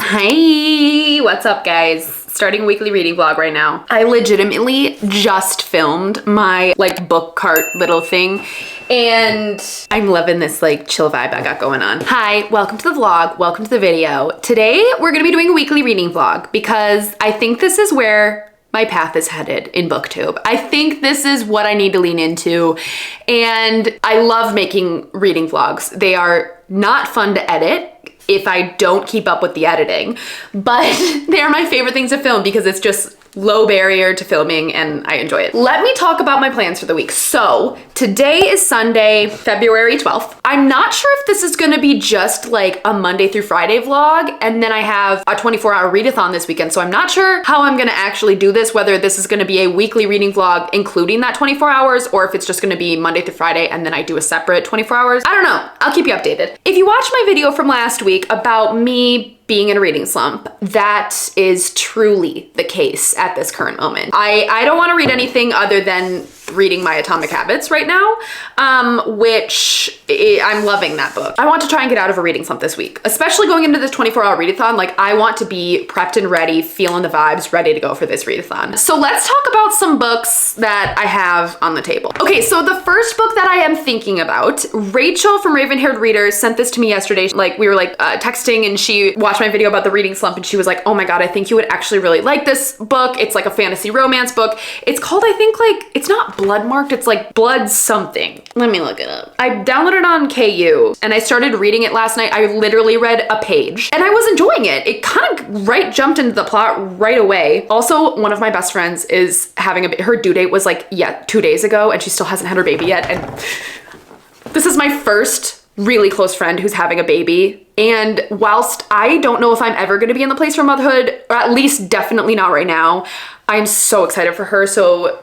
Hi, what's up guys? Starting a weekly reading vlog right now. I legitimately just filmed my like book cart little thing and I'm loving this like chill vibe I got going on. Hi, welcome to the vlog, welcome to the video. Today we're gonna be doing a weekly reading vlog because I think this is where my path is headed in booktube. I think this is what I need to lean into, and I love making reading vlogs. They are not fun to edit if I don't keep up with the editing, but they are my favorite things to film because it's just low barrier to filming and I enjoy it. Let me talk about my plans for the week. So today is Sunday, February 12th. I'm not sure if this is gonna be just like a Monday through Friday vlog, and then I have a 24-hour readathon this weekend. So I'm not sure how I'm gonna actually do this, whether this is gonna be a weekly reading vlog including that 24 hours, or if it's just gonna be Monday through Friday and then I do a separate 24 hours. I don't know, I'll keep you updated. If you watched my video from last week about me being in a reading slump, that is truly the case at this current moment. I don't want to read anything other than reading my Atomic Habits right now, which I'm loving that book. I want to try and get out of a reading slump this week, especially going into this 24-hour readathon. Like, I want to be prepped and ready, feeling the vibes, ready to go for this readathon. So let's talk about some books that I have on the table. Okay, so the first book that I am thinking about, Rachel from Raven Haired Readers sent this to me yesterday. Like, we were like texting and she watched my video about the reading slump and she was like, oh my God, I think you would actually really like this book. It's like a fantasy romance book. It's called, I think, like, it's not blood marked, it's like blood something. Let me look it up. I downloaded it on KU and I started reading it last night. I literally read a page and I was enjoying it. It kind of jumped into the plot right away. Also, one of my best friends is having her due date was like, 2 days ago and she still hasn't had her baby yet. And this is my first really close friend who's having a baby. And whilst I don't know if I'm ever gonna be in the place for motherhood, or at least definitely not right now, I'm so excited for her. So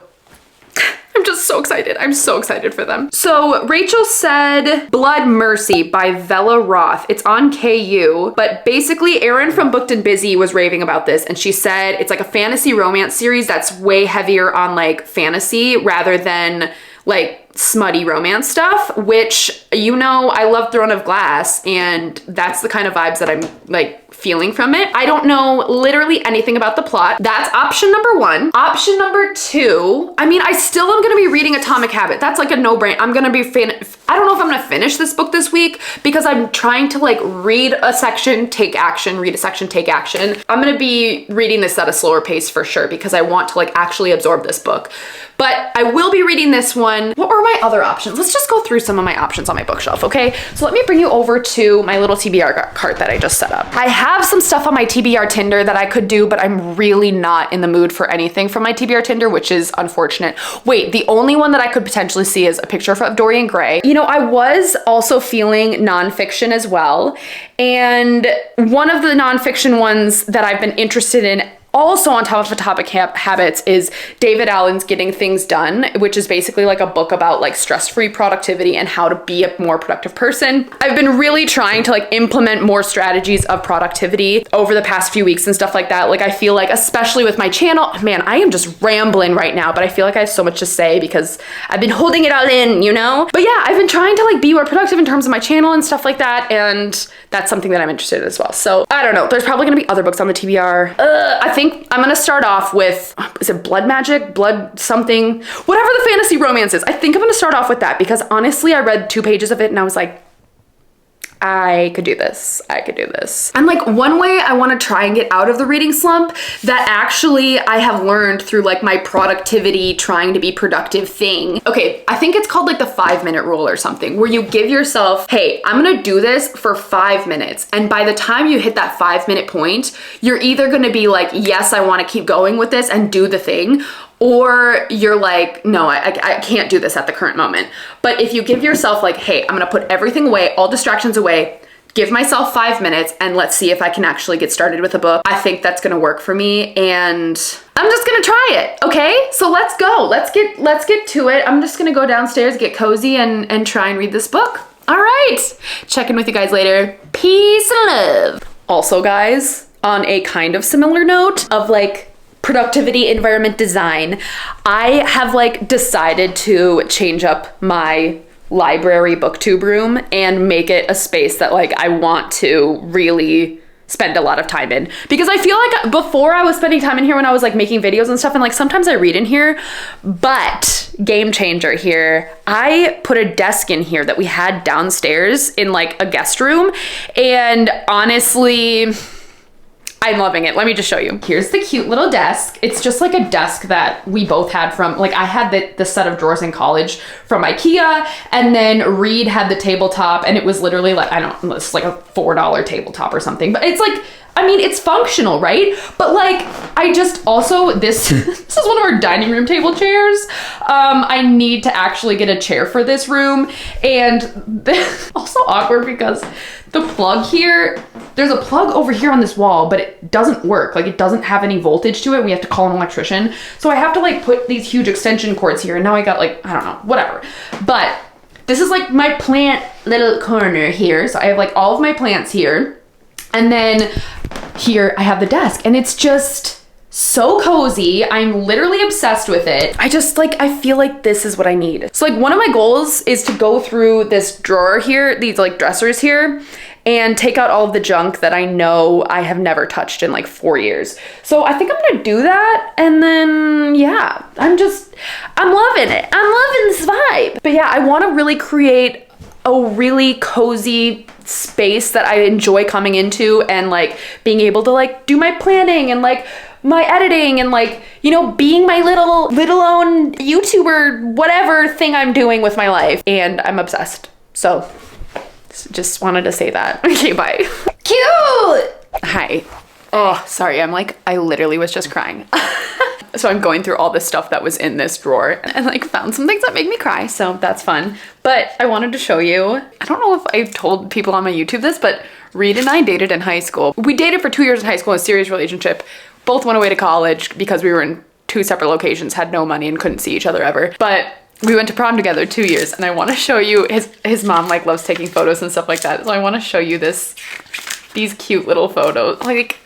I'm just so excited. I'm so excited for them. So Rachel said Blood Mercy by Vella Roth. It's on KU, but basically Erin from Booked and Busy was raving about this and she said it's like a fantasy romance series that's way heavier on like fantasy rather than like smutty romance stuff, which, you know, I love Throne of Glass and that's the kind of vibes that I'm like feeling from it. I don't know literally anything about the plot. That's option number one. Option number two, I mean, I still am gonna be reading Atomic Habit. That's like a no-brainer. I'm gonna be I don't know if I'm gonna finish this book this week because I'm trying to like read a section, take action, read a section, take action. I'm gonna be reading this at a slower pace for sure because I want to like actually absorb this book. But I will be reading this one. What were my other options? Let's just go through some of my options on my bookshelf, okay? So let me bring you over to my little TBR cart that I just set up. I have some stuff on my TBR Tinder that I could do, but I'm really not in the mood for anything from my TBR Tinder, which is unfortunate. Wait, the only one that I could potentially see is a picture of Dorian Gray. You know, I was also feeling nonfiction as well. And one of the nonfiction ones that I've been interested in also on top of Atomic Habits is David Allen's Getting Things Done, which is basically like a book about like stress-free productivity and how to be a more productive person. I've been really trying to like implement more strategies of productivity over the past few weeks and stuff like that. Like I feel like, especially with my channel, man, I am just rambling right now, but I feel like I have so much to say because I've been holding it all in, you know? But yeah, I've been trying to like be more productive in terms of my channel and stuff like that, and that's something that I'm interested in as well. So I don't know, there's probably gonna be other books on the TBR. I think I'm gonna start off with, is it Blood Magic? Blood something? Whatever the fantasy romance is. I think I'm gonna start off with that because honestly, I read 2 pages of it and I was like, I could do this. I could do this. And like one way I want to try and get out of the reading slump that actually I have learned through like my productivity, trying to be productive thing. Okay, I think it's called like the 5-minute rule or something, where you give yourself, hey, I'm gonna do this for 5 minutes. And by the time you hit that 5-minute point, you're either gonna be like, yes, I want to keep going with this and do the thing, or you're like, no, I can't do this at the current moment. But if you give yourself like, hey, I'm gonna put everything away, all distractions away, give myself 5 minutes and let's see if I can actually get started with a book, I think that's gonna work for me and I'm just gonna try it, okay? So let's go, let's get to it. I'm just gonna go downstairs, get cozy and try and read this book. All right, check in with you guys later. Peace and love. Also guys, on a kind of similar note of like productivity environment design, I have like decided to change up my library booktube room and make it a space that like I want to really spend a lot of time in, because I feel like before I was spending time in here when I was like making videos and stuff, and like sometimes I read in here, but game changer here, I put a desk in here that we had downstairs in like a guest room, and honestly, I'm loving it. Let me just show you. Here's the cute little desk. It's just like a desk that we both had from, like I had the set of drawers in college from IKEA, and then Reed had the tabletop, and it was literally like, I don't know, it's like a $4 tabletop or something, but it's like, I mean, it's functional, right? But like, I just also, this is one of our dining room table chairs. I need to actually get a chair for this room. And also awkward because the plug here, there's a plug over here on this wall, but it doesn't work. Like it doesn't have any voltage to it. We have to call an electrician. So I have to like put these huge extension cords here. And now I got like, I don't know, whatever. But this is like my plant little corner here. So I have like all of my plants here. And then here I have the desk, and it's just so cozy. I'm literally obsessed with it. I just like, I feel like this is what I need. So like one of my goals is to go through this drawer here, these like dressers here, and take out all of the junk that I know I have never touched in like 4 years. So I think I'm gonna do that. And then, yeah, I'm loving it. I'm loving this vibe. But yeah, I wanna really create a really cozy space that I enjoy coming into, and like being able to like do my planning and like my editing and like, you know, being my little own YouTuber, whatever thing I'm doing with my life. And I'm obsessed. So just wanted to say that. Okay, bye. Cute. Hi. Oh, sorry. I literally was just crying. So I'm going through all this stuff that was in this drawer and like found some things that make me cry. So that's fun. But I wanted to show you, I don't know if I've told people on my YouTube this, but Reed and I dated in high school. We dated for 2 years in high school, a serious relationship. Both went away to college because we were in 2 separate locations, had no money and couldn't see each other ever. But we went to prom together 2 years, and I want to show you, his mom like loves taking photos and stuff like that. So I want to show you these cute little photos. Like,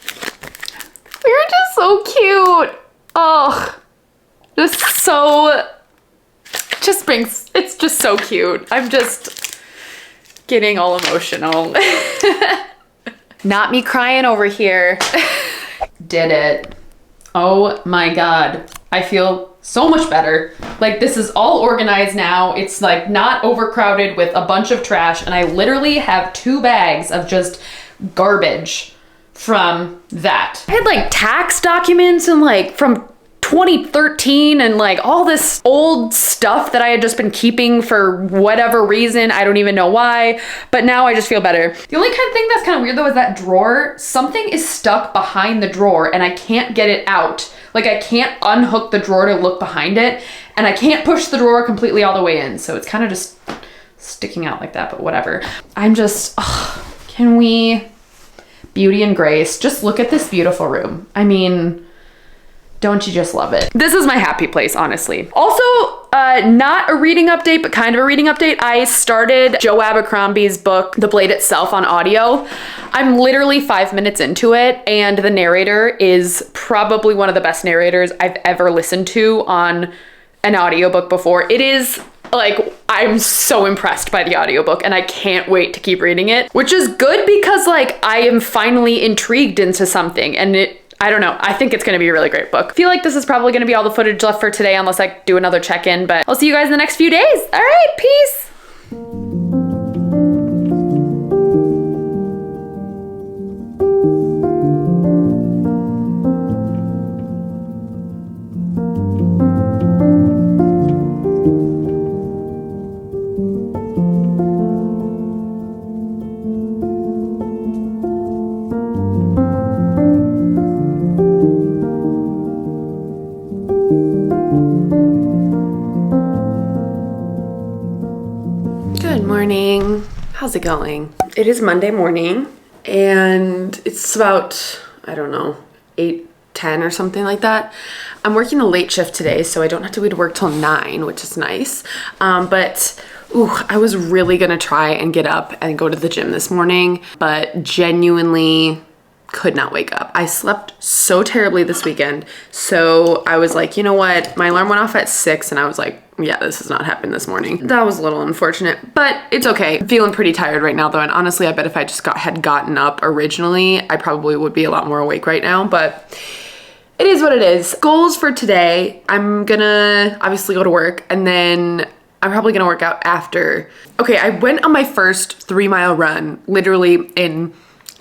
we were just so cute. Oh, it's just so cute. I'm just getting all emotional. Not me crying over here. Did it. Oh my God. I feel so much better. Like this is all organized now. It's like not overcrowded with a bunch of trash, and I literally have 2 bags of just garbage from that. I had like tax documents and like from 2013 and like all this old stuff that I had just been keeping for whatever reason. I don't even know why, but now I just feel better. The only kind of thing that's kind of weird though is that drawer, something is stuck behind the drawer and I can't get it out. Like I can't unhook the drawer to look behind it, and I can't push the drawer completely all the way in. So it's kind of just sticking out like that, but whatever. I'm just, can we, beauty and grace, just look at this beautiful room. I mean, don't you just love it? This is my happy place, honestly. Also, not a reading update, but kind of a reading update. I started Joe Abercrombie's book, The Blade Itself, on audio. I'm literally 5 minutes into it, and the narrator is probably one of the best narrators I've ever listened to on an audiobook before. It is like, I'm so impressed by the audiobook and I can't wait to keep reading it, which is good because like I am finally intrigued into something, and I don't know. I think it's going to be a really great book. I feel like this is probably going to be all the footage left for today unless I do another check-in, but I'll see you guys in the next few days. All right, peace. How's it going? It is Monday morning and it's about, I don't know, 8:10 or something like that. I'm working a late shift today, so I don't have to go to work till 9, which is nice. But I was really gonna try and get up and go to the gym this morning, but genuinely could not wake up. I slept so terribly this weekend. So I was like, you know what? My alarm went off at 6 and I was like, yeah, this has not happened this morning. That was a little unfortunate, but it's okay. I'm feeling pretty tired right now though, and honestly, I bet if I just had gotten up originally, I probably would be a lot more awake right now, but it is what it is. Goals for today, I'm gonna obviously go to work, and then I'm probably gonna work out after. Okay, I went on my first 3-mile run, literally in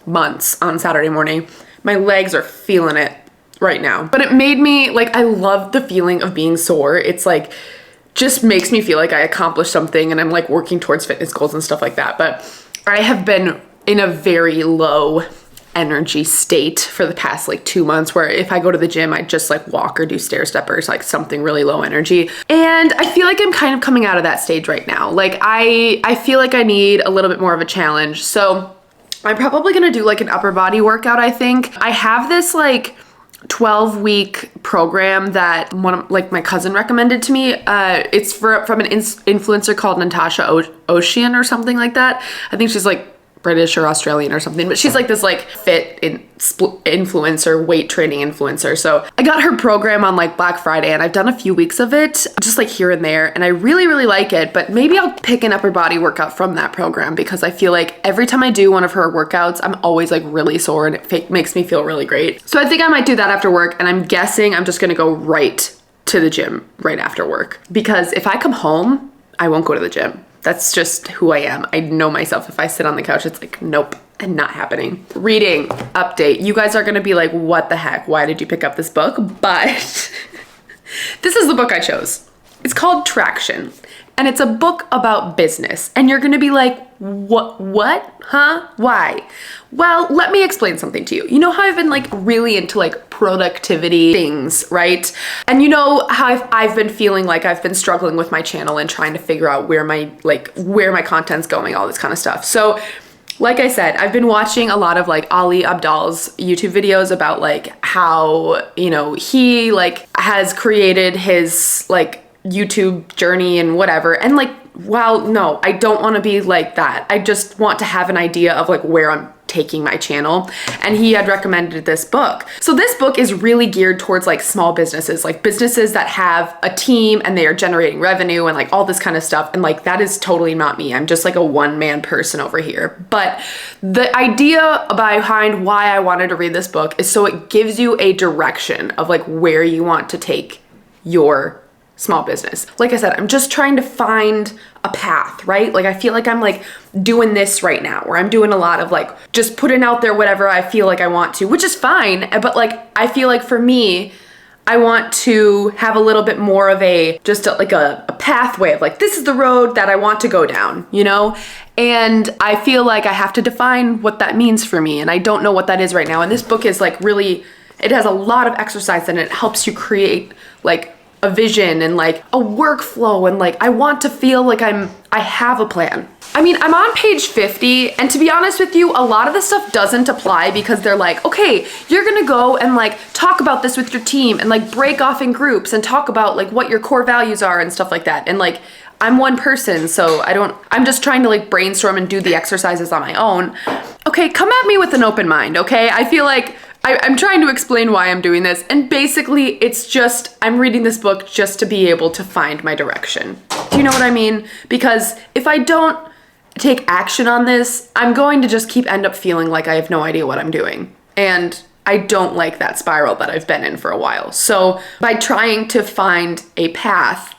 months, on Saturday morning. My legs are feeling it right now, but it made me, like, I love the feeling of being sore. It's like, just makes me feel like I accomplished something and I'm like working towards fitness goals and stuff like that. But I have been in a very low energy state for the past like 2 months, where if I go to the gym, I just like walk or do stair steppers, like something really low energy. And I feel like I'm kind of coming out of that stage right now. Like I feel like I need a little bit more of a challenge. So I'm probably gonna do like an upper body workout, I think. I have this like 12-week program that like my cousin recommended to me. It's from an influencer called Natasha Ocean or something like that. I think she's like British or Australian or something, but she's like this like fit influencer, weight training influencer. So I got her program on like Black Friday, and I've done a few weeks of it, just like here and there, and I really, really like it. But maybe I'll pick an upper body workout from that program, because I feel like every time I do one of her workouts, I'm always like really sore, and it makes me feel really great. So I think I might do that after work, and I'm guessing I'm just gonna go right to the gym right after work, because if I come home, I won't go to the gym. That's just who I am. I know myself. If I sit on the couch, it's like, nope, and not happening. Reading update. You guys are gonna be like, what the heck? Why did you pick up this book? But this is the book I chose. It's called Traction, and it's a book about business. And you're gonna be like, what? Huh? Why? Well, let me explain something to you. You know how I've been like really into like productivity things, right? And you know how I've been feeling like I've been struggling with my channel and trying to figure out where my content's going, all this kind of stuff. So like I said, I've been watching a lot of like Ali Abdaal's YouTube videos about like how, you know, he like has created his like YouTube journey and whatever. And like, well, no, I don't want to be like that. I just want to have an idea of like where I'm taking my channel. And he had recommended this book. So this book is really geared towards like small businesses, like businesses that have a team and they are generating revenue and like all this kind of stuff. And like, that is totally not me. I'm just like a one-man person over here. But the idea behind why I wanted to read this book is so it gives you a direction of like where you want to take your small business. Like I said, I'm just trying to find a path, right? Like I feel like I'm like doing this right now, where I'm doing a lot of like just putting out there whatever I feel like I want to, which is fine. But like, I feel like for me, I want to have a little bit more of a pathway of like, this is the road that I want to go down, you know? And I feel like I have to define what that means for me. And I don't know what that is right now. And this book is like really, it has a lot of exercise and it helps you create like a vision and like a workflow, and like I want to feel like I have a plan. I mean, I'm on page 50, and to be honest with you, a lot of this stuff doesn't apply, because they're like, okay, you're gonna go and like talk about this with your team and like break off in groups and talk about like what your core values are and stuff like that. And like, I'm one person, so I'm just trying to like brainstorm and do the exercises on my own. Okay, come at me with an open mind, okay? I feel like I'm trying to explain why I'm doing this, and basically it's just, I'm reading this book just to be able to find my direction. Do you know what I mean? Because if I don't take action on this, I'm going to just end up feeling like I have no idea what I'm doing. And I don't like that spiral that I've been in for a while. So by trying to find a path,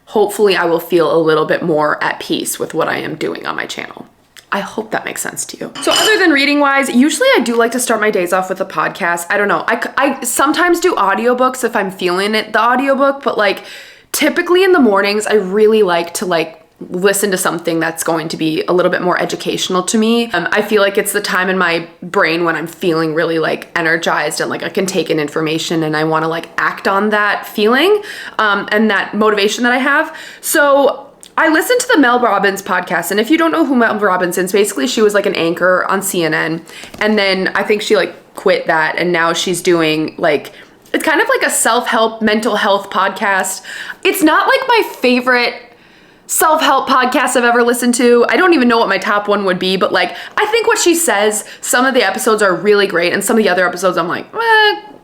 hopefully I will feel a little bit more at peace with what I am doing on my channel. I hope that makes sense to you. So other than reading wise, usually I do like to start my days off with a podcast. I don't know. I sometimes do audiobooks if I'm feeling it, the audiobook, but like typically in the mornings, I really like to like listen to something that's going to be a little bit more educational to me. I feel like it's the time in my brain when I'm feeling really like energized and like I can take in information and I want to like act on that feeling and that motivation that I have. So I listened to the Mel Robbins podcast, and if you don't know who Mel Robbins is, basically she was like an anchor on CNN, and then I think she like quit that, and now she's doing like, it's kind of like a self-help mental health podcast. It's not like my favorite self-help podcast I've ever listened to. I don't even know what my top one would be, but like I think what she says, some of the episodes are really great, and some of the other episodes I'm like,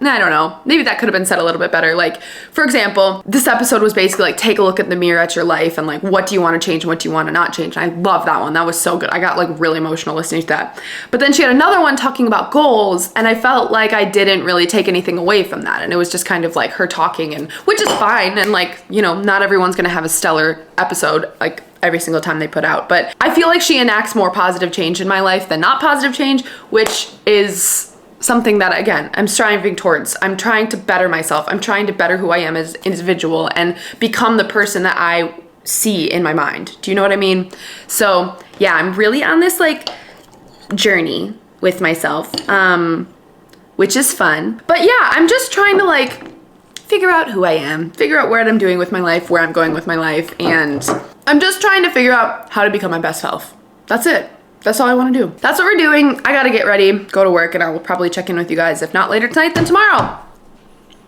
I don't know. Maybe that could have been said a little bit better. Like, for example, this episode was basically like, take a look at the mirror at your life and like, what do you want to change and what do you want to not change? And I love that one. That was so good. I got like really emotional listening to that. But then she had another one talking about goals, and I felt like I didn't really take anything away from that. And it was just kind of like her talking, and which is fine. And like, you know, not everyone's going to have a stellar episode like every single time they put out. But I feel like she enacts more positive change in my life than not positive change, which is something that, again, I'm striving towards. I'm trying to better myself. I'm trying to better who I am as an individual and become the person that I see in my mind. Do you know what I mean? So yeah, I'm really on this like journey with myself, which is fun. But yeah, I'm just trying to like figure out who I am, figure out what I'm doing with my life, where I'm going with my life, and I'm just trying to figure out how to become my best self. That's it. That's all I want to do. That's what we're doing. I gotta get ready, go to work, and I will probably check in with you guys. If not later tonight, then tomorrow.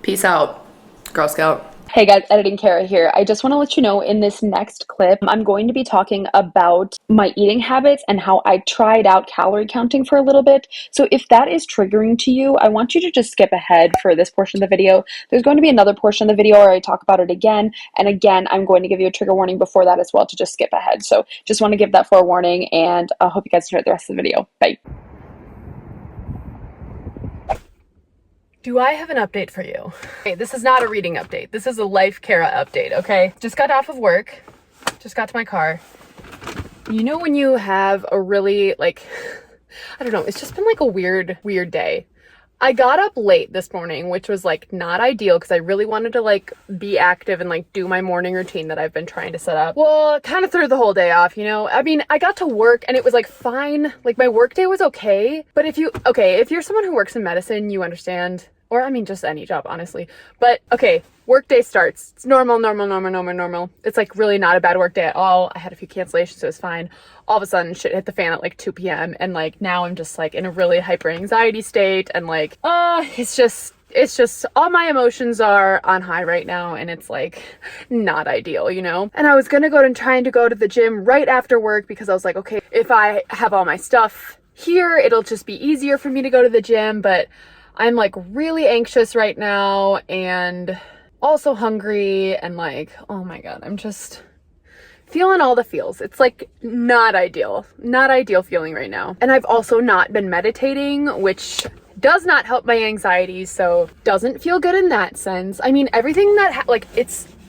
Peace out, Girl Scout. Hey guys, Editing Kara here. I just want to let you know in this next clip, I'm going to be talking about my eating habits and how I tried out calorie counting for a little bit. So if that is triggering to you, I want you to just skip ahead for this portion of the video. There's going to be another portion of the video where I talk about it again. And again, I'm going to give you a trigger warning before that as well to just skip ahead. So just want to give that forewarning, and I hope you guys enjoy the rest of the video. Bye. Do I have an update for you? Okay, this is not a reading update. This is a life Kara update, okay? Just got off of work. Just got to my car. You know when you have a really, like, I don't know, it's just been like a weird day. I got up late this morning, which was like not ideal because I really wanted to like be active and like do my morning routine that I've been trying to set up. Well, kind of threw the whole day off, you know? I mean, I got to work and it was like fine. Like my work day was okay. But if you're someone who works in medicine, you understand. Or I mean, just any job, honestly. But okay, work day starts. It's normal. It's like really not a bad work day at all. I had a few cancellations, so it was fine. All of a sudden, shit hit the fan at like 2 p.m. And like now I'm just like in a really hyper anxiety state. And like, it's just all my emotions are on high right now. And it's like not ideal, you know? And I was gonna trying to go to the gym right after work because I was like, okay, if I have all my stuff here, it'll just be easier for me to go to the gym. But I'm like really anxious right now and also hungry and like, oh my God, I'm just feeling all the feels. It's like not ideal feeling right now. And I've also not been meditating, which does not help my anxiety. So doesn't feel good in that sense. I mean, everything that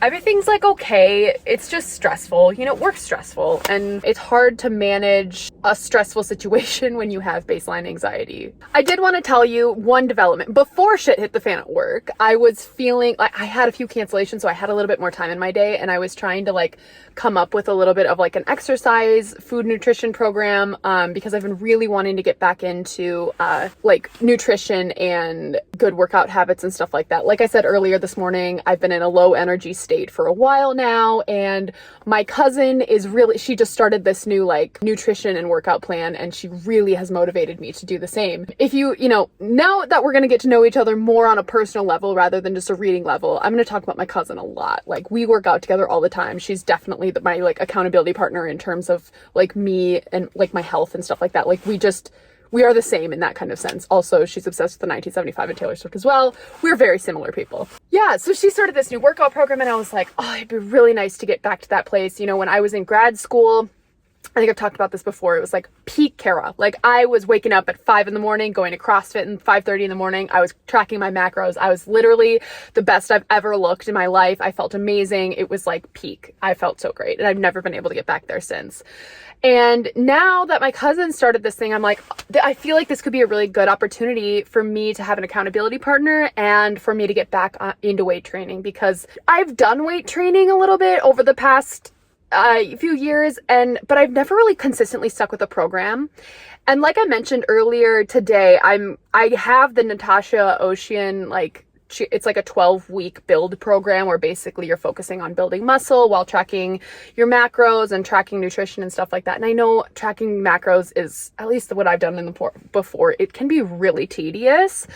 everything's like okay. It's just stressful. You know, work's stressful and it's hard to manage a stressful situation when you have baseline anxiety. I did want to tell you one development. Before shit hit the fan at work, I was feeling like I had a few cancellations, so I had a little bit more time in my day, and I was trying to like come up with a little bit of like an exercise, food nutrition program, because I've been really wanting to get back into like nutrition and good workout habits and stuff like that. Like I said earlier this morning, I've been in a low energy state for a while now, and my cousin she just started this new like nutrition and workout plan, and she really has motivated me to do the same. If you know, now that we're going to get to know each other more on a personal level rather than just a reading level, I'm going to talk about my cousin a lot. Like we work out together all the time. She's definitely my like accountability partner in terms of like me and like my health and stuff like that. Like we are the same in that kind of sense. Also, she's obsessed with the 1975 and Taylor Swift as well. We're very similar people. Yeah, so she started this new workout program, and I was like, oh, it'd be really nice to get back to that place. You know, when I was in grad school, I think I've talked about this before. It was like peak Kara. Like I was waking up at 5 a.m, going to CrossFit and 5:30 in the morning. I was tracking my macros. I was literally the best I've ever looked in my life. I felt amazing. It was like peak. I felt so great. And I've never been able to get back there since. And now that my cousin started this thing, I'm like, I feel like this could be a really good opportunity for me to have an accountability partner and for me to get back into weight training, because I've done weight training a little bit over the past few years, but I've never really consistently stuck with a program. And like I mentioned earlier today, I have the Natasha Ocean, like it's like a 12-week build program where basically you're focusing on building muscle while tracking your macros and tracking nutrition and stuff like that. And I know tracking macros is, at least what I've done before, it can be really tedious,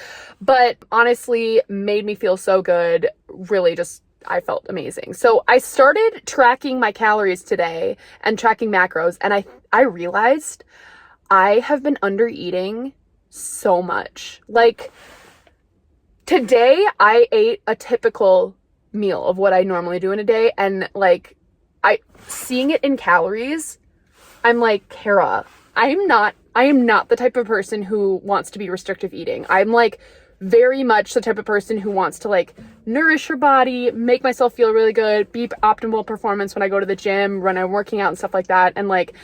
but honestly made me feel so good. Really just, I felt amazing. So I started tracking my calories today and tracking macros, and I realized I have been under eating so much. Like, Today I ate a typical meal of what I normally do in a day, and like seeing it in calories, I'm like, Kara, I am not the type of person who wants to be restrictive eating. I'm like very much the type of person who wants to like nourish her body, make myself feel really good, be optimal performance when I go to the gym, when I'm working out and stuff like that. And like,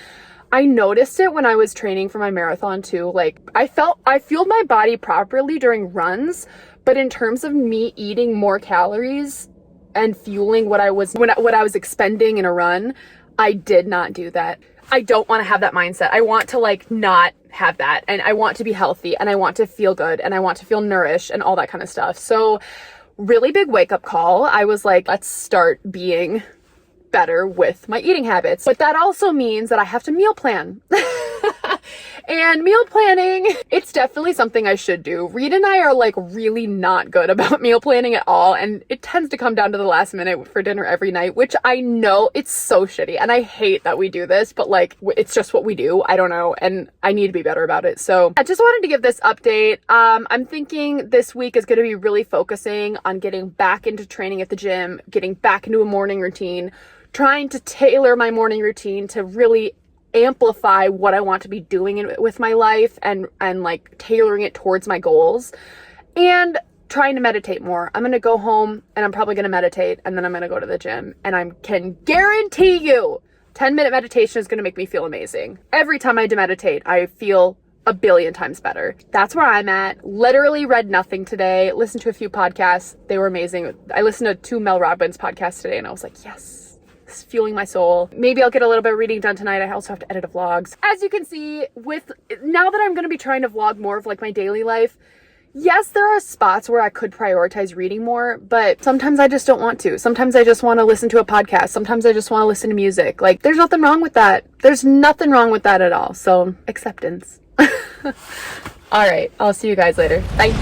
I noticed it when I was training for my marathon too. Like I fueled my body properly during runs, but in terms of me eating more calories and fueling what I was expending in a run, I did not do that. I don't want to have that mindset. I want to like not have that, and I want to be healthy, and I want to feel good, and I want to feel nourished and all that kind of stuff. So really big wake up call. I was like, let's start being better with my eating habits. But that also means that I have to meal plan. And meal planning, it's definitely something I should do. Reed and I are like really not good about meal planning at all. And it tends to come down to the last minute for dinner every night, which I know it's so shitty. And I hate that we do this, but like, it's just what we do. I don't know. And I need to be better about it. So I just wanted to give this update. I'm thinking this week is going to be really focusing on getting back into training at the gym, getting back into a morning routine, trying to tailor my morning routine to really amplify what I want to be doing with my life, and like tailoring it towards my goals, and trying to meditate more. I'm going to go home and I'm probably going to meditate, and then I'm going to go to the gym, and I can guarantee you 10-minute meditation is going to make me feel amazing. Every time I meditate, I feel a billion times better. That's where I'm at. Literally read nothing today. Listened to a few podcasts. They were amazing. I listened to 2 Mel Robbins podcasts today, and I was like, yes. It's fueling my soul. Maybe I'll get a little bit of reading done tonight. I also have to edit a vlogs. As you can see, now that I'm going to be trying to vlog more of like my daily life, yes, there are spots where I could prioritize reading more, but sometimes I just don't want to. Sometimes I just want to listen to a podcast. Sometimes I just want to listen to music. Like, there's nothing wrong with that. There's nothing wrong with that at all. So, acceptance. All right. I'll see you guys later. Bye.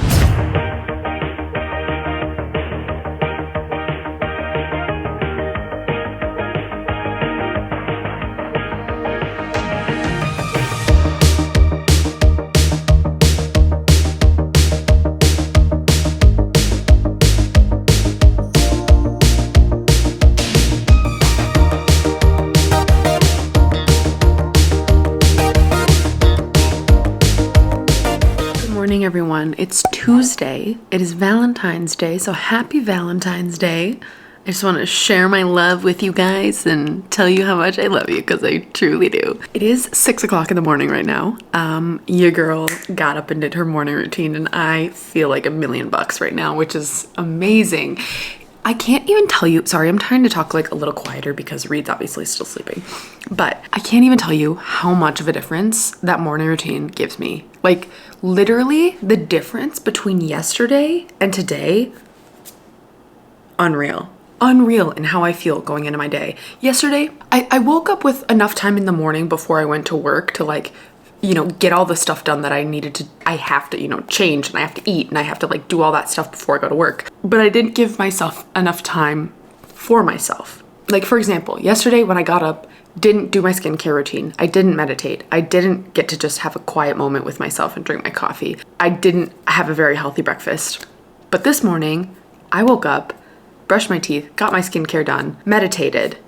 Everyone, it's Tuesday. It is Valentine's Day, so happy Valentine's Day. I just want to share my love with you guys and tell you how much I love you, because I truly do. It is 6 o'clock in the morning right now. Your girl got up and did her morning routine, and I feel like $1,000,000 right now, which is amazing. I can't even tell you, sorry, I'm trying to talk like a little quieter because Reed's obviously still sleeping, but I can't even tell you how much of a difference that morning routine gives me. Like, literally the difference between yesterday and today, unreal in how I feel going into my day. Yesterday, I woke up with enough time in the morning before I went to work to like, you know, get all the stuff done that I needed to. I have to, you know, change, and I have to eat, and I have to like do all that stuff before I go to work. But I didn't give myself enough time for myself. Like, for example, yesterday when I got up, didn't do my skincare routine. I didn't meditate. I didn't get to just have a quiet moment with myself and drink my coffee. I didn't have a very healthy breakfast. But this morning, I woke up, brushed my teeth, got my skincare done, meditated.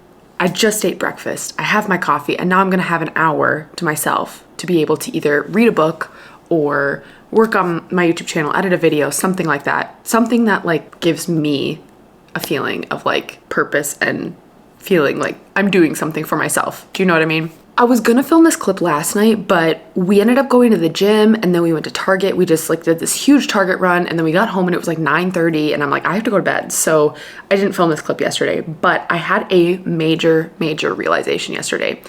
I just ate breakfast. I have my coffee, and now I'm gonna have an hour to myself to be able to either read a book or work on my YouTube channel, edit a video, something like that. Something that like gives me a feeling of like purpose and feeling like I'm doing something for myself. Do you know what I mean? I was gonna film this clip last night, but we ended up going to the gym, and then we went to Target. We just like did this huge Target run, and then we got home and it was like 9:30, and I'm like, I have to go to bed. So I didn't film this clip yesterday, but I had a major realization yesterday.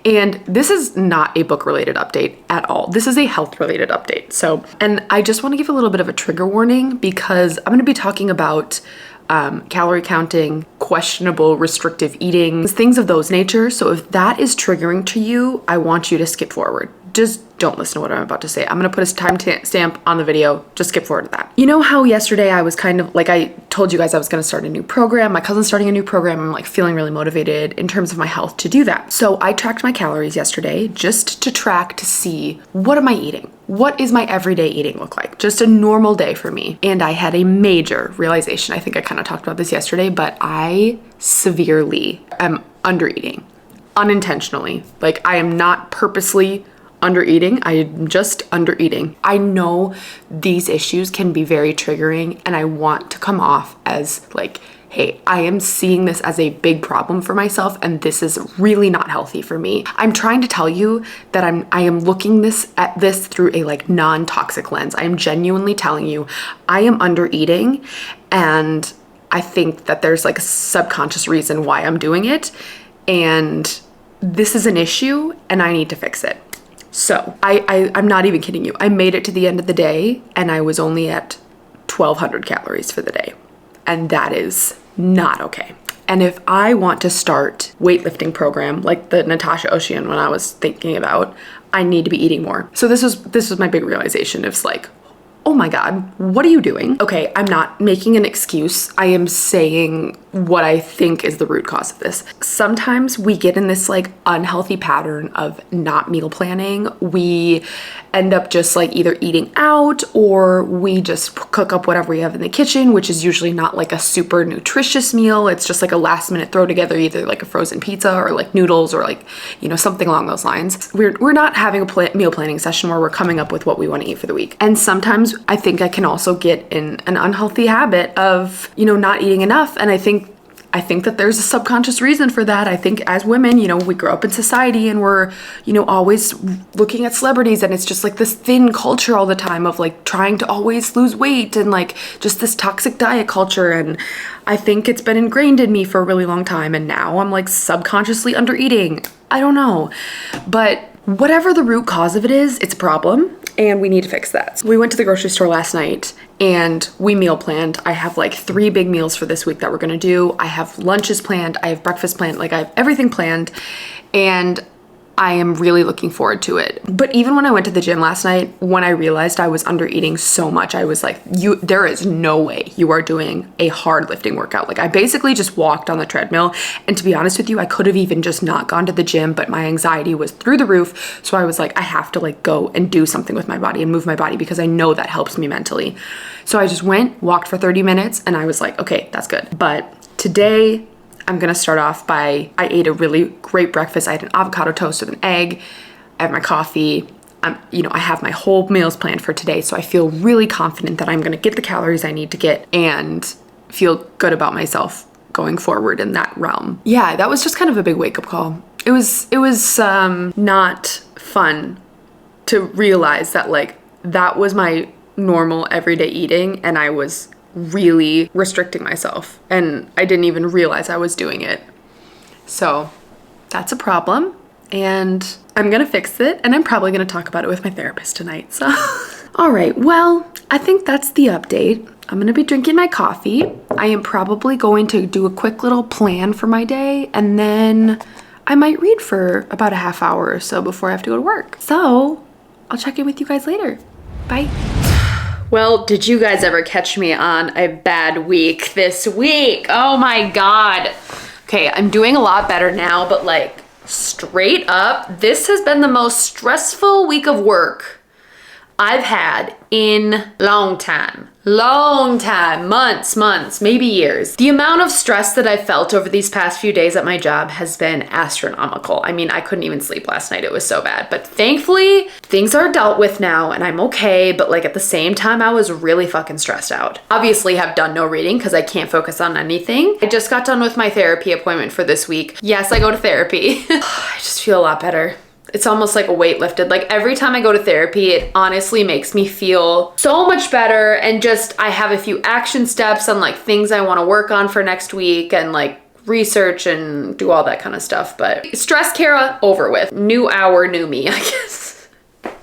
And this is not a book related update at all. This is a health related update. So, and I just wanna give a little bit of a trigger warning, because I'm gonna be talking about calorie counting, questionable restrictive eating, things of those nature. So if that is triggering to you, I want you to skip forward. just don't listen to what I'm about to say. I'm gonna put a time stamp on the video. Just skip forward to that. You know how yesterday I was kind of like, I told you guys I was gonna start a new program. My cousin's starting a new program. I'm like feeling really motivated in terms of my health to do that. So I tracked my calories yesterday just to track to see, what am I eating? What is my everyday eating look like? Just a normal day for me. And I had a major realization. I think I kind of talked about this yesterday, but I severely am under eating unintentionally. Like, I am not purposely under eating. I am just under eating. I know these issues can be very triggering, and I want to come off as like, hey, I am seeing this as a big problem for myself, and this is really not healthy for me. I'm trying to tell you that I am looking at this through a like non-toxic lens. I am genuinely telling you I am under eating, and I think that there's like a subconscious reason why I'm doing it, and this is an issue and I need to fix it. So I'm not even kidding you. I made it to the end of the day and I was only at 1,200 calories for the day. And that is not okay. And if I want to start weightlifting program like the Natasha Ocean one I was thinking about, I need to be eating more. So this was my big realization. It's like, oh my God, what are you doing? Okay, I'm not making an excuse. I am saying what I think is the root cause of this. Sometimes we get in this like unhealthy pattern of not meal planning. We end up just like either eating out, or we just cook up whatever we have in the kitchen, which is usually not like a super nutritious meal. It's just like a last minute throw together, either like a frozen pizza or like noodles or like, you know, something along those lines. We're not having a meal planning session where we're coming up with what we want to eat for the week. And sometimes I think I can also get in an unhealthy habit of, you know, not eating enough. And I think that there's a subconscious reason for that. I think as women, you know, we grow up in society and we're, you know, always looking at celebrities, and it's just like this thin culture all the time of like trying to always lose weight and like just this toxic diet culture. And I think it's been ingrained in me for a really long time. And now I'm like subconsciously under eating. I don't know. But whatever the root cause of it is, it's a problem. And we need to fix that. So we went to the grocery store last night and we meal planned. I have like 3 big meals for this week that we're gonna do. I have lunches planned, I have breakfast planned, like I have everything planned, and I am really looking forward to it. But even when I went to the gym last night, when I realized I was under eating so much, I was like, there is no way you are doing a hard lifting workout. Like I basically just walked on the treadmill, and to be honest with you, I could have even just not gone to the gym, but my anxiety was through the roof. So I was like, I have to like go and do something with my body and move my body because I know that helps me mentally. So I just went, walked for 30 minutes, and I was like, okay, that's good. But today, I'm gonna start off by, I ate a really great breakfast. I had an avocado toast with an egg. I have my coffee. I have my whole meals planned for today. So I feel really confident that I'm gonna get the calories I need to get and feel good about myself going forward in that realm. Yeah, that was just kind of a big wake up call. It was not fun to realize that like that was my normal everyday eating, and I was really restricting myself, and I didn't even realize I was doing it. So that's a problem, and I'm gonna fix it, and I'm probably gonna talk about it with my therapist tonight. So all right, well, I think that's the update. I'm gonna be drinking my coffee. I am probably going to do a quick little plan for my day, and then I might read for about a half hour or so before I have to go to work. So I'll check in with you guys later. Bye. Well, did you guys ever catch me on a bad week this week? Oh my God. Okay, I'm doing a lot better now, but like straight up, this has been the most stressful week of work I've had in long time, months, maybe years. The amount of stress that I felt over these past few days at my job has been astronomical. I mean, I couldn't even sleep last night. It was so bad, but thankfully things are dealt with now and I'm okay. But like at the same time, I was really fucking stressed out. Obviously have done no reading because I can't focus on anything. I just got done with my therapy appointment for this week. Yes, I go to therapy. I just feel a lot better. It's almost like a weight lifted. Like every time I go to therapy, it honestly makes me feel so much better. And just, I have a few action steps on like things I want to work on for next week and like research and do all that kind of stuff. But stress, Kara, over with. New hour, new me, I guess.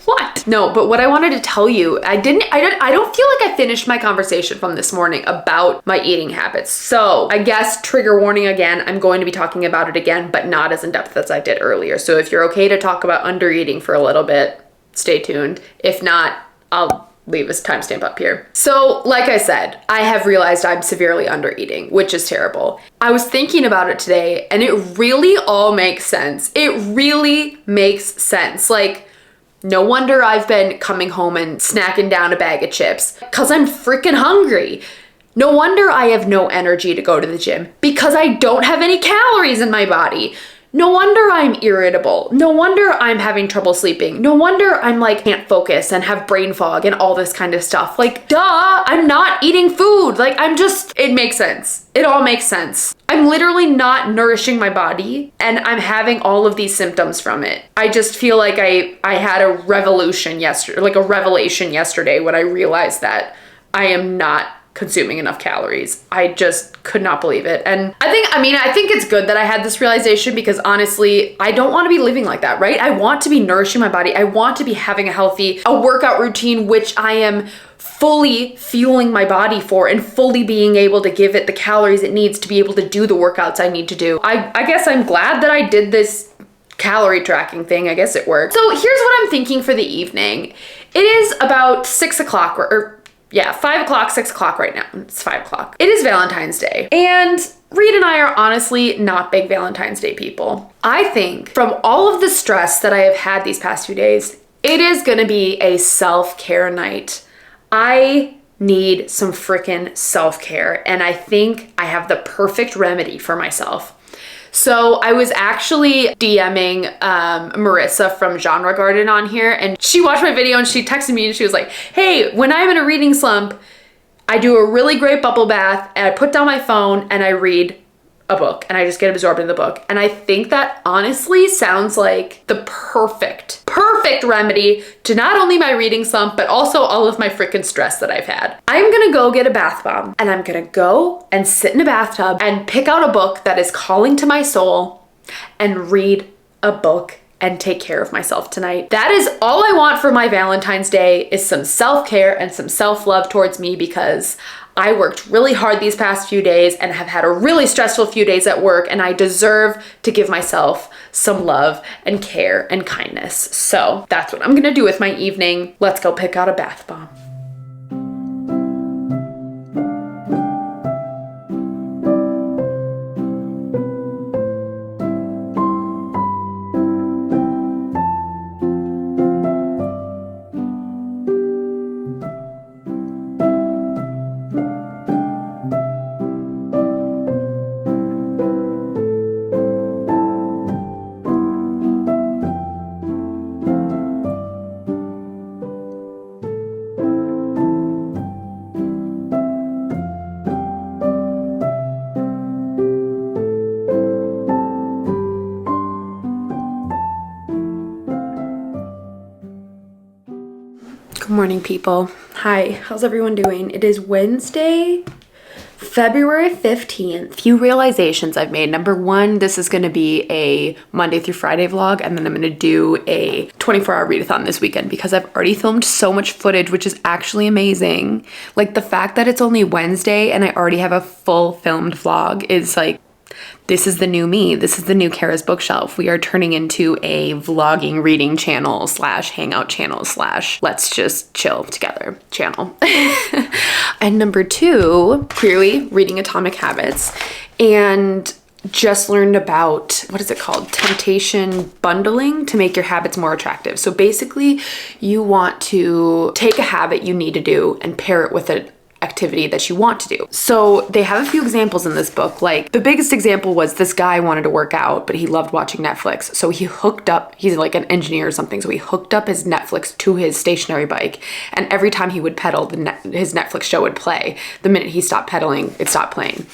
what? No, but what I wanted to tell you, I don't feel like I finished my conversation from this morning about my eating habits. So I guess trigger warning again, I'm going to be talking about it again, but not as in depth as I did earlier. So if you're okay to talk about under eating for a little bit, stay tuned. If not, I'll leave this timestamp up here. So like I said, I have realized I'm severely under eating, which is terrible. I was thinking about it today and it really all makes sense. It really makes sense. Like, no wonder I've been coming home and snacking down a bag of chips because I'm freaking hungry. No wonder I have no energy to go to the gym because I don't have any calories in my body. No wonder I'm irritable. No wonder I'm having trouble sleeping. No wonder I'm like can't focus and have brain fog and all this kind of stuff. Like, duh, I'm not eating food. Like, it makes sense. It all makes sense. I'm literally not nourishing my body and I'm having all of these symptoms from it. I just feel like I had a revelation yesterday when I realized that I am not consuming enough calories. I just could not believe it. And I think it's good that I had this realization because honestly, I don't want to be living like that, right? I want to be nourishing my body. I want to be having a workout routine, which I am fully fueling my body for and fully being able to give it the calories it needs to be able to do the workouts I need to do. I guess I'm glad that I did this calorie tracking thing. I guess it worked. So here's what I'm thinking for the evening. It is about 6 o'clock yeah, 5 o'clock, 6 o'clock right now. It's 5 o'clock. It is Valentine's Day. And Reed and I are honestly not big Valentine's Day people. I think from all of the stress that I have had these past few days, it is gonna be a self-care night. I need some freaking self-care. And I think I have the perfect remedy for myself. So I was actually DMing Marissa from Genre Garden on here, and she watched my video and she texted me and she was like, hey, when I'm in a reading slump, I do a really great bubble bath and I put down my phone and I read a book and I just get absorbed in the book. And I think that honestly sounds like the perfect remedy to not only my reading slump, but also all of my freaking stress that I've had. I'm gonna go get a bath bomb and I'm gonna go and sit in a bathtub and pick out a book that is calling to my soul and read a book and take care of myself tonight. That is all I want for my Valentine's Day, is some self-care and some self-love towards me, because I worked really hard these past few days and have had a really stressful few days at work, and I deserve to give myself some love and care and kindness. So that's what I'm gonna do with my evening. Let's go pick out a bath bomb. Good morning, people. Hi, how's everyone doing? It is Wednesday, February 15th. Few realizations I've made. Number one, this is going to be a Monday through Friday vlog, and then I'm going to do a 24-hour readathon this weekend because I've already filmed so much footage, which is actually amazing. Like, the fact that it's only Wednesday and I already have a full filmed vlog is like, this is the new me. This is the new Kara's Bookshelf. We are turning into a vlogging reading channel / hangout channel / let's just chill together channel. And number two, clearly reading Atomic Habits, and just learned about, what is it called? Temptation bundling to make your habits more attractive. So basically you want to take a habit you need to do and pair it with an activity that you want to do. So they have a few examples in this book. Like, the biggest example was this guy wanted to work out, but he loved watching Netflix. So he hooked up, he's like an engineer or something, so he hooked up his Netflix to his stationary bike, and every time he would pedal, his Netflix show would play. The minute he stopped pedaling, it stopped playing.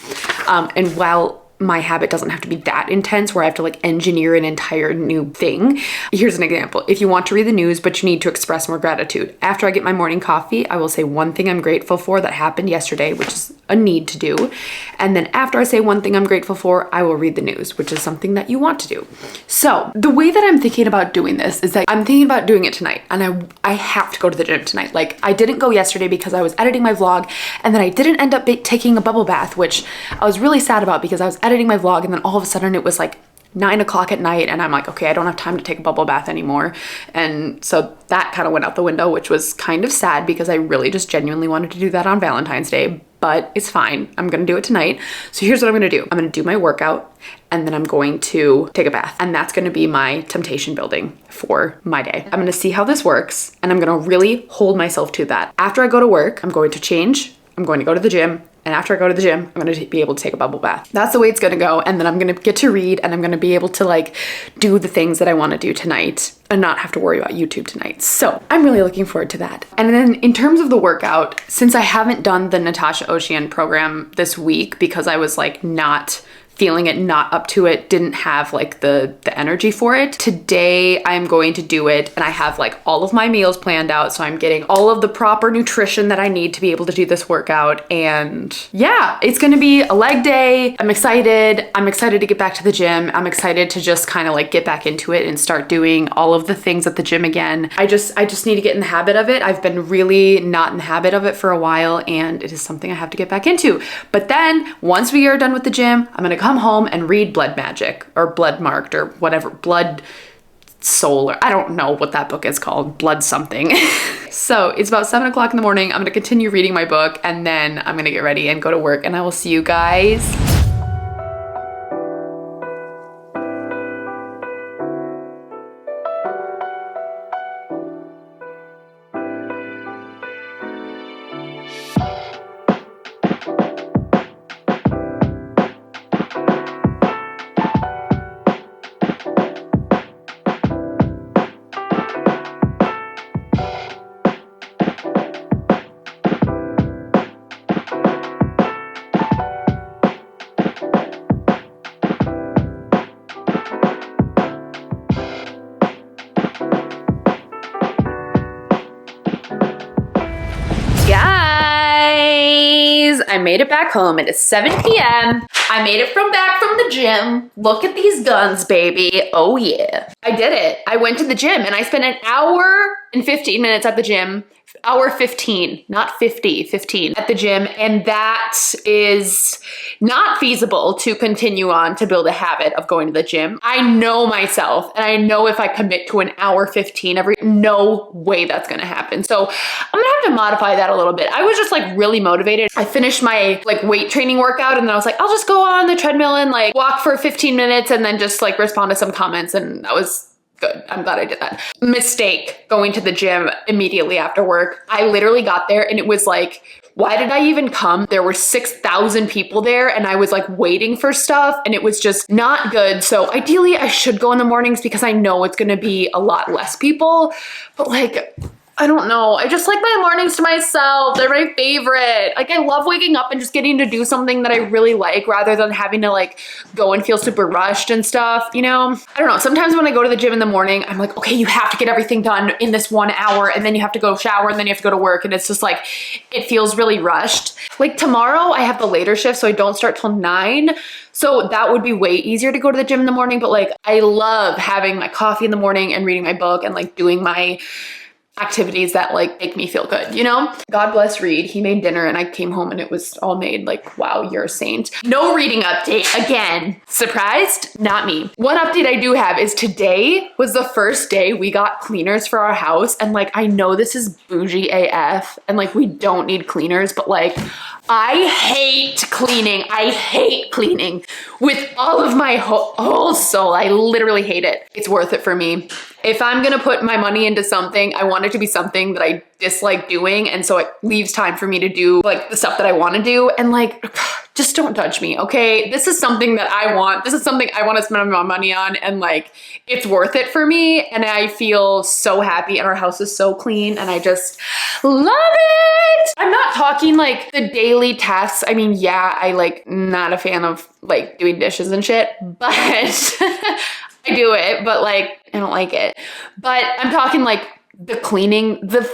And while my habit doesn't have to be that intense where I have to like engineer an entire new thing. Here's an example. If you want to read the news, but you need to express more gratitude, after I get my morning coffee, I will say one thing I'm grateful for that happened yesterday, which is a need to do. And then after I say one thing I'm grateful for, I will read the news, which is something that you want to do. So the way that I'm thinking about doing this is that I'm thinking about doing it tonight, and I have to go to the gym tonight. Like, I didn't go yesterday because I was editing my vlog, and then I didn't end up taking a bubble bath, which I was really sad about because I was editing my vlog, and then all of a sudden it was like 9 o'clock at night, and I'm like, okay, I don't have time to take a bubble bath anymore. And so that kind of went out the window, which was kind of sad because I really just genuinely wanted to do that on Valentine's Day, but it's fine. I'm gonna do it tonight. So here's what I'm gonna do. I'm gonna do my workout, and then I'm going to take a bath, and that's gonna be my temptation building for my day. I'm gonna see how this works, and I'm gonna really hold myself to that. After I go to work, I'm going to change, I'm going to go to the gym, and after I go to the gym, I'm gonna be able to take a bubble bath. That's the way it's gonna go. And then I'm gonna get to read, and I'm gonna be able to like do the things that I wanna do tonight and not have to worry about YouTube tonight. So I'm really looking forward to that. And then in terms of the workout, since I haven't done the Natasha Ocean program this week because I was like not feeling it, not up to it, didn't have like the energy for it. Today I'm going to do it, and I have like all of my meals planned out, so I'm getting all of the proper nutrition that I need to be able to do this workout. And yeah, it's gonna be a leg day. I'm excited. I'm excited to get back to the gym. I'm excited to just kind of like get back into it and start doing all of the things at the gym again. I just need to get in the habit of it. I've been really not in the habit of it for a while, and it is something I have to get back into. But then once we are done with the gym, I'm gonna come home and read Blood Magic or Blood Marked or whatever, Blood Soul, or I don't know what that book is called, Blood something. So it's about 7 o'clock in the morning. I'm gonna continue reading my book, and then I'm gonna get ready and go to work, and I will see you guys. I made it back home. It is 7 p.m. I made it back from the gym. Look at these guns, baby. Oh yeah. I did it. I went to the gym, and I spent an hour and 15 minutes at the gym. Hour 15, not 50, 15 at the gym. And that is not feasible to continue on to build a habit of going to the gym. I know myself, and I know if I commit to an hour 15 no way that's gonna happen. So I'm gonna have to modify that a little bit. I was just like really motivated. I finished my like weight training workout, and then I was like, I'll just go on the treadmill and like walk for 15 minutes and then just like respond to some comments. And that was good. I'm glad I did that. Mistake going to the gym immediately after work. I literally got there, and it was like, why did I even come? There were 6,000 people there, and I was like waiting for stuff, and it was just not good. So ideally I should go in the mornings because I know it's going to be a lot less people, but like, I don't know. I just like my mornings to myself. They're my favorite. Like, I love waking up and just getting to do something that I really like rather than having to like go and feel super rushed and stuff, you know? I don't know. Sometimes when I go to the gym in the morning, I'm like, okay, you have to get everything done in this 1 hour, and then you have to go shower, and then you have to go to work. And it's just like, it feels really rushed. Like tomorrow I have the later shift, so I don't start till 9. So that would be way easier to go to the gym in the morning. But like, I love having my coffee in the morning and reading my book and like doing my activities that like make me feel good, you know? God bless Reed. He made dinner, and I came home and it was all made. Like, wow, you're a saint. No reading update again. Surprised? Not me. One update I do have is today was the first day we got cleaners for our house. And like, I know this is bougie AF, and like, we don't need cleaners, but like, I hate cleaning. I hate cleaning with all of my whole soul. I literally hate it. It's worth it for me. If I'm gonna put my money into something, I want it to be something that I dislike doing, and so it leaves time for me to do like the stuff that I want to do. And like, just don't judge me, okay? This is something that I want. This is something I want to spend my money on, and like, it's worth it for me. And I feel so happy, and our house is so clean, and I just love it. I'm not talking like the daily tasks. I mean, yeah, I like not a fan of like doing dishes and shit, but I do it, but like, I don't like it. But I'm talking like the cleaning the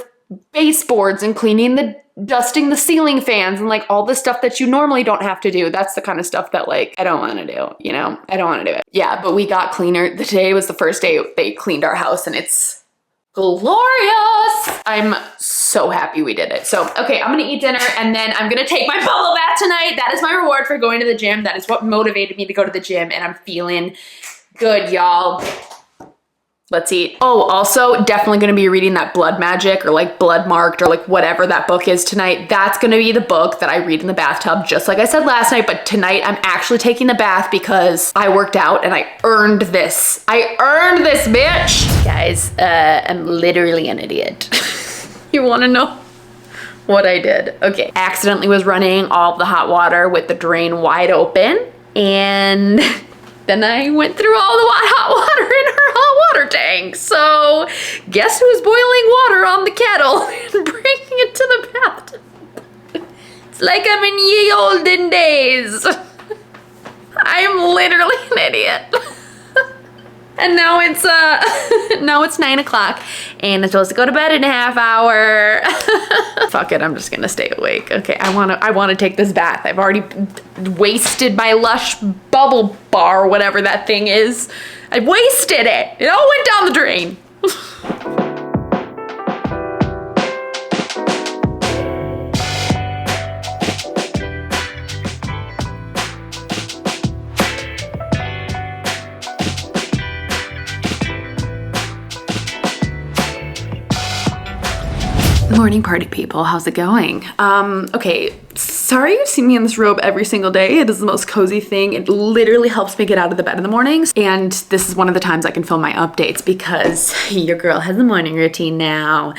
baseboards and cleaning the dusting the ceiling fans and like all the stuff that you normally don't have to do. That's the kind of stuff that like, I don't want to do, you know? I don't want to do it. Yeah, but we got cleaner. Today was the first day they cleaned our house and it's glorious. I'm so happy we did it. So, okay, I'm gonna eat dinner and then I'm gonna take my bubble bath tonight. That is my reward for going to the gym. That is what motivated me to go to the gym and I'm feeling good, y'all. Let's eat. Oh, also definitely gonna be reading that Blood Magic or like Blood Marked or like whatever that book is tonight. That's gonna be the book that I read in the bathtub, just like I said last night, but tonight I'm actually taking the bath because I worked out and I earned this. I earned this, bitch. Guys, I'm literally an idiot. You wanna know what I did? Okay, accidentally was running all the hot water with the drain wide open and then I went through all the hot water in her hot water tank. So guess who's boiling water on the kettle and bringing it to the bathtub? It's like I'm in ye olden days. I'm literally an idiot. And now it's now it's 9 o'clock and I'm supposed to go to bed in a half hour. Fuck it, I'm just gonna stay awake. Okay, I wanna take this bath. I've already wasted my Lush bubble bar, whatever that thing is. I wasted it. It all went down the drain. Morning party people, how's it going? Okay, sorry you see me in this robe every single day. It is the most cozy thing. It literally helps me get out of the bed in the mornings. And this is one of the times I can film my updates because your girl has a morning routine now.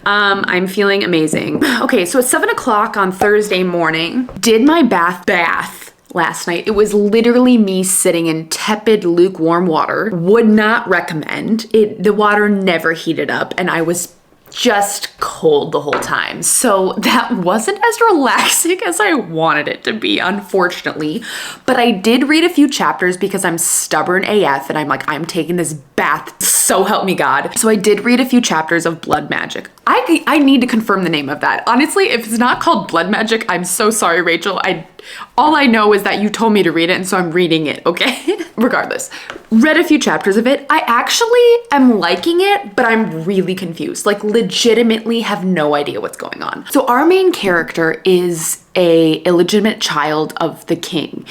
I'm feeling amazing. Okay, so it's 7 o'clock on Thursday morning. Did my bath last night. It was literally me sitting in tepid, lukewarm water. Would not recommend it. The water never heated up and I was just cold the whole time. So that wasn't as relaxing as I wanted it to be, unfortunately. But I did read a few chapters because I'm stubborn AF and I'm like, I'm taking this bath, so help me God. So I did read a few chapters of Blood Magic. I need to confirm the name of that. Honestly, if it's not called Blood Magic, I'm so sorry, Rachel. All I know is that you told me to read it, and so I'm reading it, okay? Regardless, read a few chapters of it. I actually am liking it, but I'm really confused. Like, legitimately have no idea what's going on. So our main character is a illegitimate child of the king,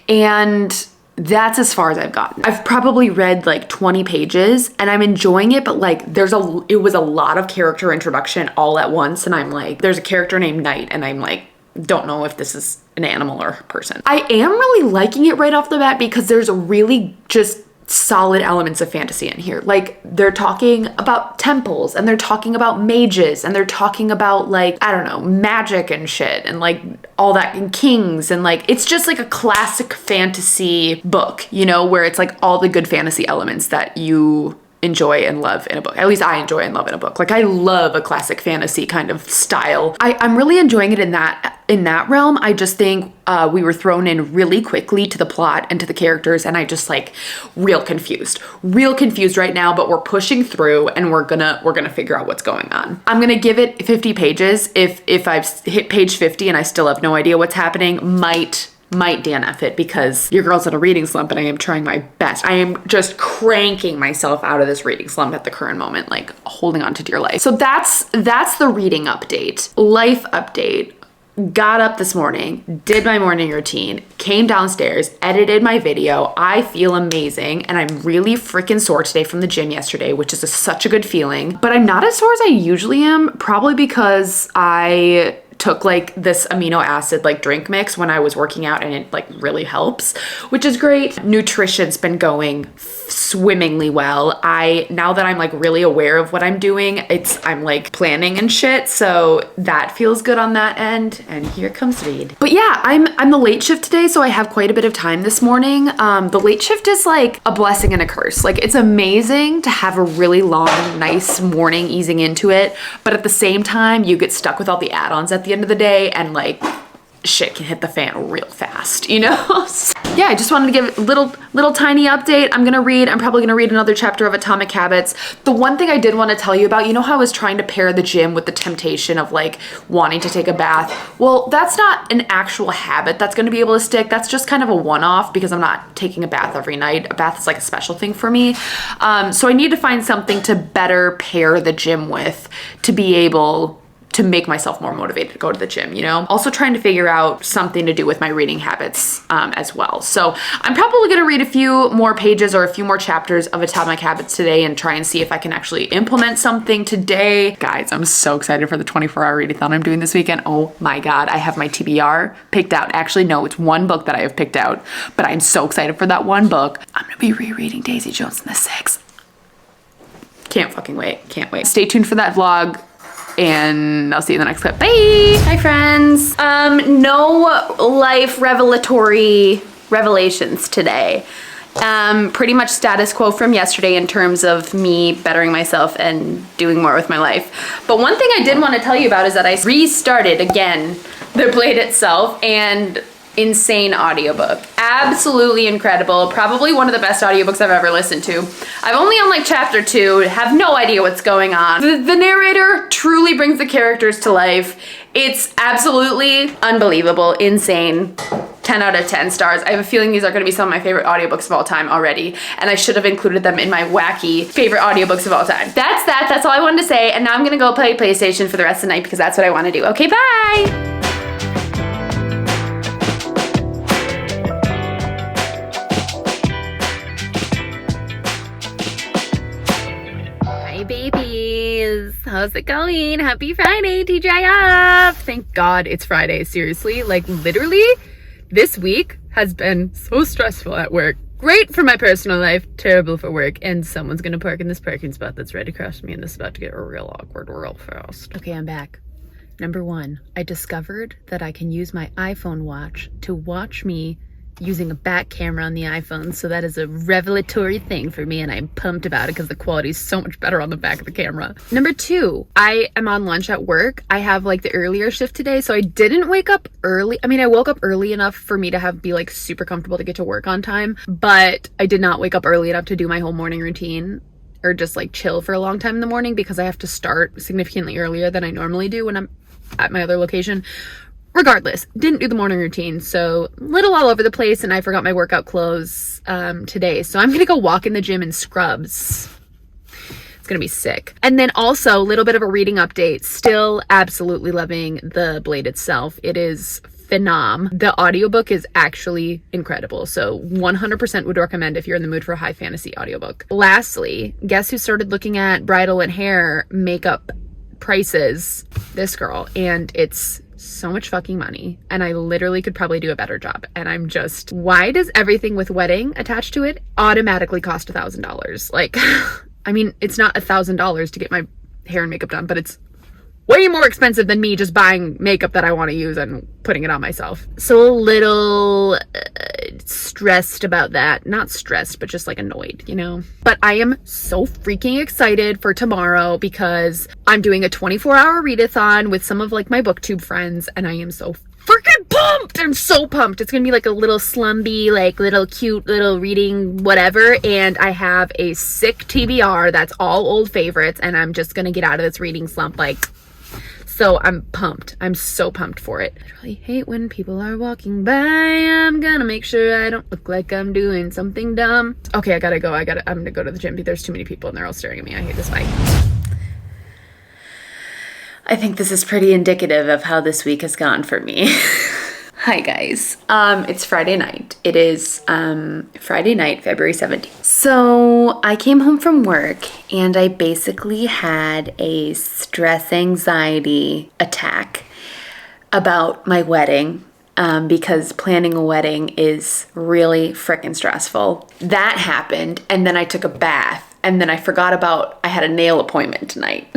and that's as far as I've gotten. I've probably read like 20 pages and I'm enjoying it, but like it was a lot of character introduction all at once. And I'm like, there's a character named Knight and I'm like, don't know if this is an animal or a person. I am really liking it right off the bat because there's really just solid elements of fantasy in here. Like they're talking about temples and they're talking about mages and they're talking about like, I don't know, magic and shit and like all that and kings and like, it's just like a classic fantasy book, you know, where it's like all the good fantasy elements that you enjoy and love in a book. At least I enjoy and love in a book. Like I love a classic fantasy kind of style. I'm really enjoying it in that realm. I just think we were thrown in really quickly to the plot and to the characters and I just like real confused right now, but we're pushing through and we're gonna figure out what's going on. I'm gonna give it 50 pages. If I've hit page 50 and I still have no idea what's happening, might DNF it because your girl's in a reading slump and I am trying my best. I am just cranking myself out of this reading slump at the current moment, like holding on to dear life. So that's the reading update. Life update. Got up this morning, did my morning routine, came downstairs, edited my video. I feel amazing and I'm really freaking sore today from the gym yesterday, which is such a good feeling. But I'm not as sore as I usually am, probably because I took like this amino acid like drink mix when I was working out and it like really helps, which is great. Nutrition's been going swimmingly well. Now that I'm like really aware of what I'm doing, I'm like planning and shit. So that feels good on that end. And here comes Reed. But yeah, I'm the late shift today. So I have quite a bit of time this morning. The late shift is like a blessing and a curse. Like it's amazing to have a really long, nice morning easing into it. But at the same time, you get stuck with all the add-ons at the end of the day and like shit can hit the fan real fast, you know? yeah, I just wanted to give a little tiny update. I'm probably gonna read another chapter of Atomic Habits. The one thing I did want to tell you about, you know how I was trying to pair the gym with the temptation of like wanting to take a bath? Well, that's not an actual habit that's gonna be able to stick. That's just kind of a one-off because I'm not taking a bath every night. A bath is like a special thing for me. So I need to find something to better pair the gym with to be able to make myself more motivated to go to the gym, you know? Also trying to figure out something to do with my reading habits as well. So I'm probably gonna read a few more pages or a few more chapters of Atomic Habits today and try and see if I can actually implement something today. Guys, I'm so excited for the 24-hour readathon I'm doing this weekend. Oh my God, I have my TBR picked out. Actually, no, it's one book that I have picked out, but I'm so excited for that one book. I'm gonna be rereading Daisy Jones and the Six. Can't fucking wait, can't wait. Stay tuned for that vlog. And I'll see you in the next clip. Bye! Hi friends. No life revelatory revelations today. Pretty much status quo from yesterday in terms of me bettering myself and doing more with my life. But one thing I did want to tell you about is that I restarted again the Blade itself, and insane audiobook. Absolutely incredible. Probably one of the best audiobooks I've ever listened to. I'm only on like chapter 2, have no idea what's going on. The narrator truly brings the characters to life. It's absolutely unbelievable, insane. 10 out of 10 stars. I have a feeling these are going to be some of my favorite audiobooks of all time already, and I should have included them in my wacky favorite audiobooks of all time. That's all I wanted to say, and now I'm gonna go play PlayStation for the rest of the night because that's what I want to do. Okay, bye! Babies, how's it going? Happy Friday, TGIF! Thank God it's Friday, seriously. Like literally, this week has been so stressful at work. Great for my personal life, terrible for work, and someone's gonna park in this parking spot that's right across from me, and this is about to get real awkward real fast. Okay, I'm back. Number 1, I discovered that I can use my iPhone watch to watch me using a back camera on the iPhone, so that is a revelatory thing for me, and I'm pumped about it because the quality is so much better on the back of the camera. Number 2, I am on lunch at work. I have like the earlier shift today, so I didn't wake up early. I mean, I woke up early enough for me to be like super comfortable to get to work on time, but I did not wake up early enough to do my whole morning routine or just like chill for a long time in the morning because I have to start significantly earlier than I normally do when I'm at my other location. Regardless, didn't do the morning routine, so little all over the place, and I forgot my workout clothes today. So I'm gonna go walk in the gym in scrubs. It's gonna be sick. And then also a little bit of a reading update. Still absolutely loving the Blade itself. It is phenom. The audiobook is actually incredible. So 100% would recommend if you're in the mood for a high fantasy audiobook. Lastly, guess who started looking at bridal and hair makeup prices? This girl. And it's so much fucking money, and I literally could probably do a better job. And I'm just, why does everything with wedding attached to it automatically cost $1,000? Like, I mean, it's not $1,000 to get my hair and makeup done, but it's way more expensive than me just buying makeup that I want to use and putting it on myself. So a little stressed about that. Not stressed, but just like annoyed, you know? But I am so freaking excited for tomorrow because I'm doing a 24-hour readathon with some of like my booktube friends, and I am so freaking pumped. I'm so pumped. It's gonna be like a little slumpy, like little cute little reading whatever, and I have a sick TBR that's all old favorites, and I'm just gonna get out of this reading slump like. So I'm pumped. I'm so pumped for it. I really hate when people are walking by. I'm gonna make sure I don't look like I'm doing something dumb. Okay, I gotta go. I'm gonna go to the gym. There's too many people and they're all staring at me. I hate this fight. I think this is pretty indicative of how this week has gone for me. Hi guys, it's Friday night. It is Friday night, February 17th. So I came home from work and I basically had a stress anxiety attack about my wedding because planning a wedding is really freaking stressful. That happened, and then I took a bath, and then I forgot I had a nail appointment tonight.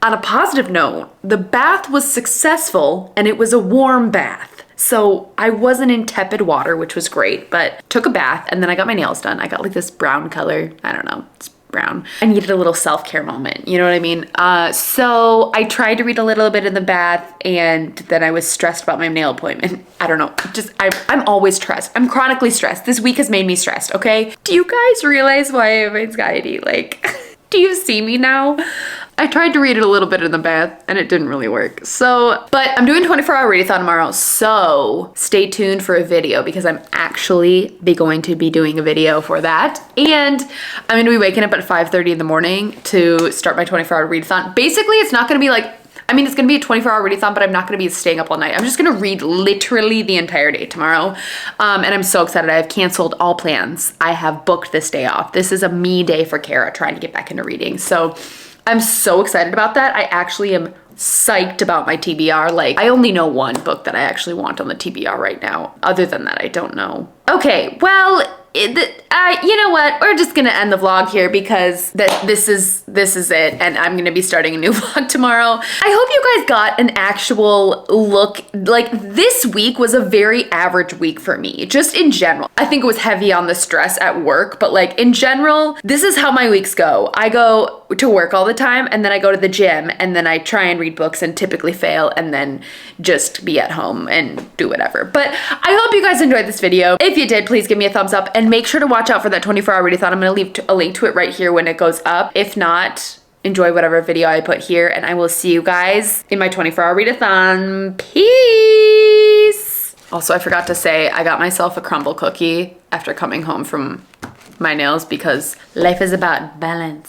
On a positive note, the bath was successful and it was a warm bath. So I wasn't in tepid water, which was great, but took a bath and then I got my nails done. I got like this brown color. I don't know. It's brown. I needed a little self-care moment, you know what I mean? So I tried to read a little bit in the bath, and then I was stressed about my nail appointment. I don't know, I'm always stressed. I'm chronically stressed. This week has made me stressed, okay? Do you guys realize why I have anxiety? Like, do you see me now? I tried to read it a little bit in the bath and it didn't really work. So, but I'm doing 24-hour readathon tomorrow. So stay tuned for a video because I'm actually going to be doing a video for that. And I'm gonna be waking up at 5:30 in the morning to start my 24-hour readathon. Basically, it's not gonna be like, I mean, it's gonna be a 24-hour readathon, but I'm not gonna be staying up all night. I'm just gonna read literally the entire day tomorrow. And I'm so excited. I have canceled all plans. I have booked this day off. This is a me day for Kara, trying to get back into reading. So I'm so excited about that. I actually am psyched about my TBR. Like, I only know one book that I actually want on the TBR right now. Other than that, I don't know. Okay, well, you know what? We're just gonna end the vlog here because this is it, and I'm gonna be starting a new vlog tomorrow. I hope you guys got an actual look. Like, this week was a very average week for me, just in general. I think it was heavy on the stress at work, but like in general, this is how my weeks go. I go to work all the time, and then I go to the gym, and then I try and read books and typically fail, and then just be at home and do whatever. But I hope you guys enjoyed this video. If you did, please give me a thumbs up and make sure to watch out for that 24-hour readathon. I'm gonna leave a link to it right here when it goes up. If not, enjoy whatever video I put here, and I will see you guys in my 24-hour readathon. Peace! Also, I forgot to say, I got myself a crumble cookie after coming home from my nails because life is about balance.